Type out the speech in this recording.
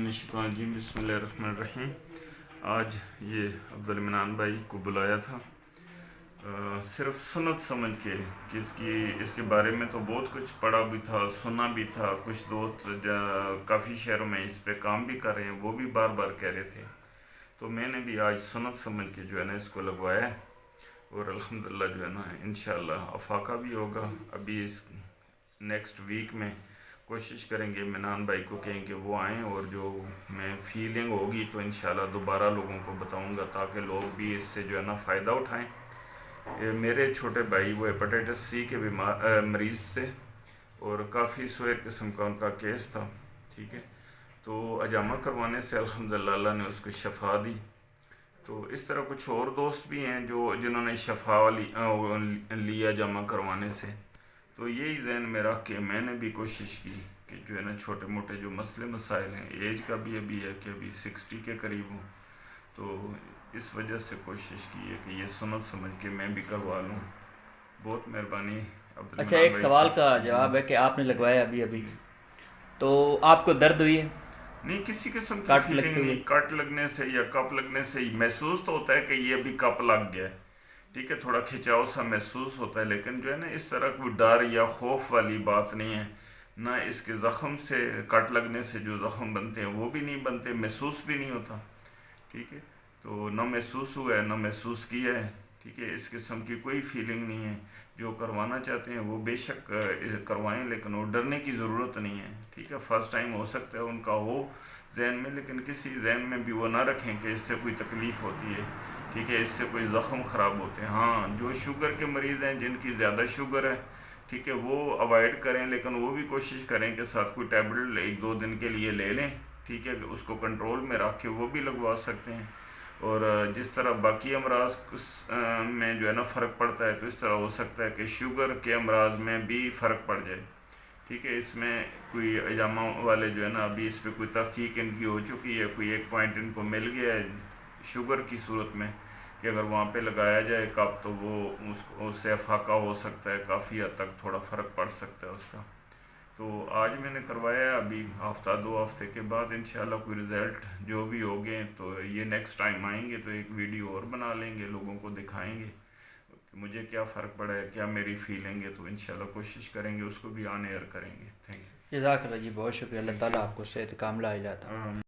الشیطان الرجیم بسم اللہ الرحمن الرحیم۔ آج یہ عبدالمنان بھائی کو بلایا تھا صرف سنت سمجھ کے کہ اس کے بارے میں تو بہت کچھ پڑھا بھی تھا، سنا بھی تھا، کچھ دوست کافی شہروں میں اس پہ کام بھی کر رہے ہیں، وہ بھی بار بار کہہ رہے تھے، تو میں نے بھی آج سنت سمجھ کے جو ہے نا اس کو لگوایا ہے، اور الحمدللہ جو ہے نا انشاءاللہ افاقہ بھی ہوگا۔ ابھی اس نیکسٹ ویک میں کوشش کریں گے، منان بھائی کو کہیں کہ وہ آئیں، اور جو میں فیلنگ ہوگی تو انشاءاللہ دوبارہ لوگوں کو بتاؤں گا تاکہ لوگ بھی اس سے جو ہے نا فائدہ اٹھائیں۔ میرے چھوٹے بھائی وہ ہیپاٹائٹس سی کے مریض تھے، اور کافی سویر قسم کا ان کا کیس تھا، ٹھیک ہے، تو اجامہ کروانے سے الحمدللہ اللہ نے اس کو شفا دی۔ تو اس طرح کچھ اور دوست بھی ہیں جنہوں نے شفا لیا اجامہ کروانے سے، تو یہی ذہن میں رکھ کے میں نے بھی کوشش کی کہ جو ہے نا چھوٹے موٹے جو مسئلے مسائل ہیں، ایج کا بھی ابھی ہے کہ ابھی 60 کے قریب ہوں، تو اس وجہ سے کوشش کی ہے کہ یہ سنت سمجھ کے میں بھی کروا لوں۔ بہت مہربانی اچھا، عبدالرحمن ایک بھائی سوال کا جی جواب ہے کہ آپ نے لگوایا ابھی تو آپ کو درد ہوئی ہے؟ نہیں، کسی قسم کی کٹ فیلنگ لگتے ہوئے؟ نہیں، کٹ لگنے سے یا کپ لگنے سے محسوس تو ہوتا ہے کہ یہ ابھی کپ لگ گیا ہے، ٹھیک ہے، تھوڑا کھچاؤ سا محسوس ہوتا ہے، لیکن جو ہے نا اس طرح کوئی ڈر یا خوف والی بات نہیں ہے، نہ اس کے زخم سے کٹ لگنے سے جو زخم بنتے ہیں وہ بھی نہیں بنتے، محسوس بھی نہیں ہوتا، ٹھیک ہے، تو نہ محسوس ہوا ہے نہ محسوس کیا ہے، ٹھیک ہے، اس قسم کی کوئی فیلنگ نہیں ہے۔ جو کروانا چاہتے ہیں وہ بے شک کروائیں، لیکن وہ ڈرنے کی ضرورت نہیں ہے، ٹھیک ہے، فرسٹ ٹائم ہو سکتا ہے ان کا ہو ذہن میں، لیکن کسی ذہن میں بھی وہ نہ رکھیں کہ اس سے کوئی تکلیف ہوتی ہے، ٹھیک ہے، اس سے کوئی زخم خراب ہوتے ہیں۔ ہاں، جو شوگر کے مریض ہیں، جن کی زیادہ شوگر ہے، ٹھیک ہے، وہ اوائڈ کریں، لیکن وہ بھی کوشش کریں کہ ساتھ کوئی ٹیبلٹ 1-2 دن کے لیے لے لیں، ٹھیک ہے، اس کو کنٹرول میں رکھ کے وہ بھی لگوا سکتے ہیں۔ اور جس طرح باقی امراض میں جو ہے نا فرق پڑتا ہے، تو اس طرح ہو سکتا ہے کہ شوگر کے امراض میں بھی فرق پڑ جائے، ٹھیک ہے، اس میں کوئی اجامہ والے جو ہے نا ابھی اس پہ کوئی تحقیق ان کی ہو چکی ہے، کوئی ایک پوائنٹ ان کو مل گیا ہے شوگر کی صورت میں کہ اگر وہاں پہ لگایا جائے کپ تو وہ اس سے افاقہ ہو سکتا ہے، کافی حد تک تھوڑا فرق پڑ سکتا ہے اس کا۔ تو آج میں نے کروایا ہے، ابھی ہفتہ 2 ہفتے کے بعد انشاءاللہ کوئی رزلٹ جو بھی ہو گئے تو یہ نیکسٹ ٹائم آئیں گے تو ایک ویڈیو اور بنا لیں گے، لوگوں کو دکھائیں گے کہ مجھے کیا فرق پڑا ہے، کیا میری فیلنگ ہے، تو انشاءاللہ کوشش کریں گے اس کو بھی آن ایئر کریں گے۔ تھینک یو، جزاک اللہ جی، بہت شکریہ، اللہ تعالیٰ آپ کو صحت کاملہ عطا۔